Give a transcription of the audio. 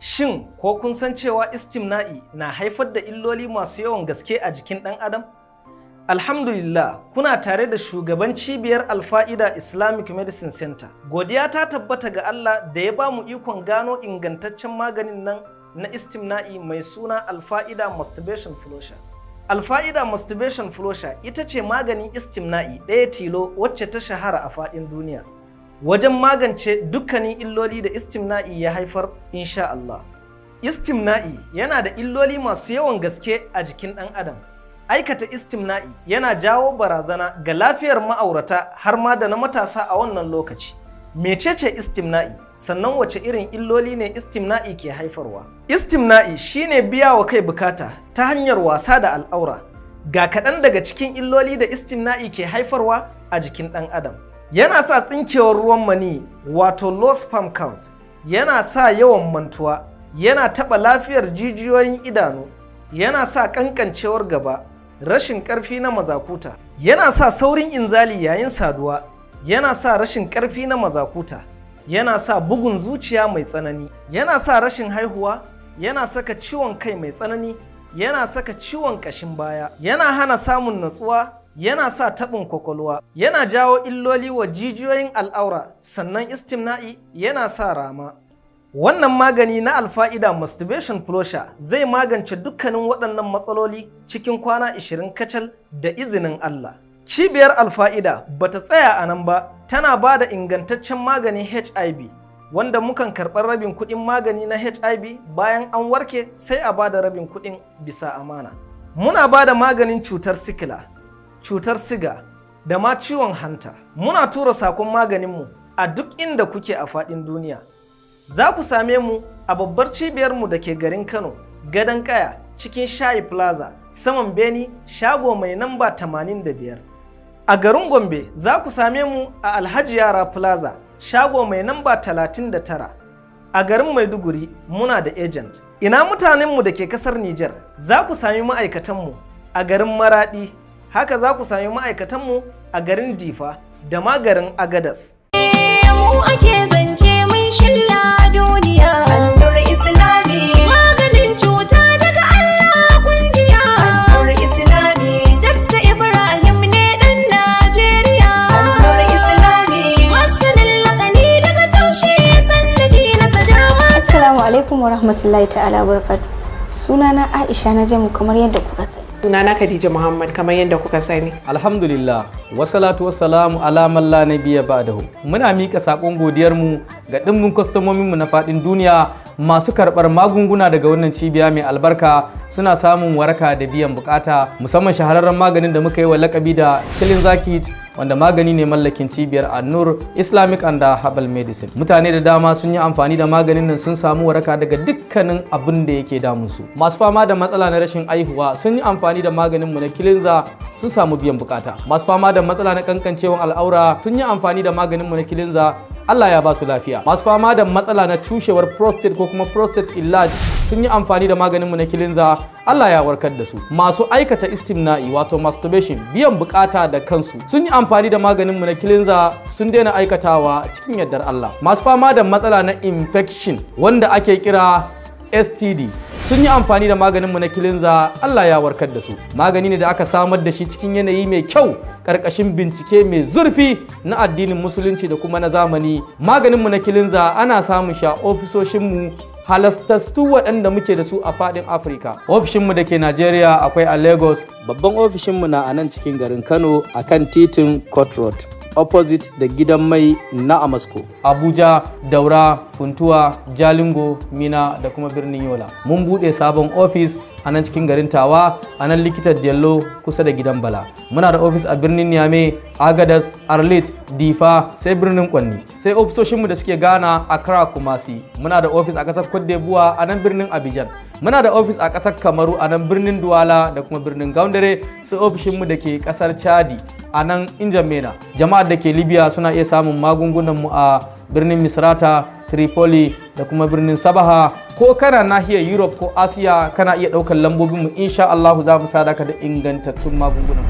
Shin ko kun san cewa istimna'i na haifar da illoli masu yawan gaske a jikin ɗan adam? Alhamdulillah, kuna tare da shugaban cibiyar Alfa'ida Islamic Medicine Center. Godiya ta tabbata ga Allah da ya ba mu ikon gano ingantaccen maganin nan na istimna'i mai suna Alfa'ida Masturbation Flusher. Alfa'ida Masturbation Flusher ita ce maganin istimna'i ɗaya tilo wacce ta shahara a faɗin duniya wajen magance dukkanin illoli da istimna'i ya haifar insha Allah. Istimna'i yana da illoli masu yawan gaske a jikin ɗan adam. Aikata istimna'i yana jawo barazana ga lafiyar ma'aurata har ma da na matasa a wannan lokaci. Mecece istimna'i? Sannan wace irin illoli ne istimna'i ke haifarwa? Istimna'i shine biya wa kai bukata ta hanyar wasa da al'aura. Ga kaɗan daga cikin illoli da istimna'i ke haifarwa a jikin ɗan adam. Yana sa tsinkewar ruwan mani wato low sperm count, yana sa yawan mantuwa, yana taɓa lafiyar jijiyoyin idanu, yana sa ƙanƙancewar gaba, rashin ƙarfi na mazakuta, yana sa saurin inzali yayin saduwa, yana sa rashin ƙarfi na mazakuta, yana sa bugun zuciya mai tsanani, yana sa rashin haihuwa, yana saka ciwon kai mai tsanani, yana saka ciwon ƙashin baya, yana hana samun natsuwa, yana sa taɓin kwakwalwa, yana jawo illoli wa jijiyoyin al'aura, sannan istimna'i yana sa rama. Wannan magani na Alfa'ida Masturbation Flusher zai magance dukkanin waɗannan matsaloli cikin kwana 20 kacal da izinin Allah. Cibiyar Alfa'ida ba ta tsaya a nan ba, tana ba da ingantaccen maganin HIV, wanda mukan karɓar rabin kuɗin magani na HIV bayan an warke sai a ba da rabin kuɗin bisa amana. Muna ba da maganin cutar sikila, cutar siga da ma ciwon hanta. Muna tura sakon maganinmu a duk inda kuke a faɗin duniya. Za ku same mu a babbar cibiyarmu da ke garin Kano, Gadon Kaya, cikin Shayi Plaza, saman Beni, shago mai namba 85. A garin Gombe za ku same mu a Alhaji Yara Plaza, shago mai namba 39. A garin Maiduguri muna da agent. Ina mutanenmu da ke kasar Nijar, za ku sami ma'aikatanmu a garin Maradi, haka za ku sami ma'aikatanmu a garin Difa da ma garin Agadas. Mu ake zance mun shilla duniya, Annur Islami maganin cuta daga Allah kunjiya. Annur Islami Dakta Ibrahim ne dan Najeriya. Annur Islami masanin lakani daga taushe sannadi na sadama. Assalamu alaikum wa rahmatullahi ta'ala wa barakatuh. Sunana Aisha Najamu kamar yadda kuka sani. Sunana Khadija Muhammad kamar yadda kuka sani. Alhamdulillah, wassalatu wassalamu ala man la nabiyya ba'dahu. Muna mika sakon godiyar mu ga dimbin kwastomomin mu na fadin duniya masu karbar magunguna daga wannan cibiya mai albarka, suna samun waraka da biyan bukata, musamman shahararren maganin da muka yi wa lakabi da Killing Zakit, wanda magani ne mallakin cibiyar Annur Islamic and Herbal Medicine. Mutane da dama sun yi amfani da maganin nan sun samu waraka daga dukkanin abin da yake damun su. Masu fama da matsala na rashin aihuwa sun yi amfani da maganin mu na Kilinza sun samu biyan bukata. Masu fama da matsala na kankancewan al'aura sun yi amfani da maganin mu na Kilinza, Allah ya ba su lafiya. Masu fama da matsala na cushewar prostate ko kuma prostate enlarge sun yi amfani da maganin mu na Kilinza, Allah ya warkar da su. Masu aikata istimna'i wato masturbation, biyan bukata da kansu, sun yi amfani da maganin mu na Kilinza sun daina aikatawa cikin yardar Allah. Masu fama da matsala na infection wanda ake kira STD sun yi amfani da maganinmu na Kilinza, Allah ya warkar da su. Magani ne da aka samar da shi cikin yanayi mai kyau ƙarƙashin bincike mai zurfi na addinin musulunci da kuma na zamani. Maganinmu na Kilinza ana samun shi a ofisoshinmu halastastu waɗanda muke da su a faɗin Afirka. Ofishinmu da ke Najeriya akwai a Lagos. Babban ofishinmu na a nan cikin garin Kano a kan titin Court Road, opposite da gidan mai na Amasko. Abuja, Daura, Funtuwa, Jalingo, Mina da kuma birnin Yola. Mun buɗe sabon ofis a nan cikin garin Tawa, a nan likitar Diallo kusa da gidan Bala. Muna da ofis a birnin Niamey, Agadas, Arlit, Difa, sai birnin Kwanni. Sai ofisoshinmu da suke Ghana, Accra, Kumasi. Muna da ofis a ƙasar Cote d'Ivoire a nan birnin Abidjan. Muna da ofis a ƙasar Kamaru a nan birnin Douala da kuma birnin Gaundare. Sai ofishinmu da ke ƙasar Chadi a nan Injamena. Jama'ar da ke Libya suna iya samun magungunanmu a birnin Misrata, Tripoli da kuma birnin Sabaha. Ko kana nahiyar Europe ko Asiya kana iya ɗaukar lambobinmu, insha Allah za mu sadaka da ingantattun magungunan.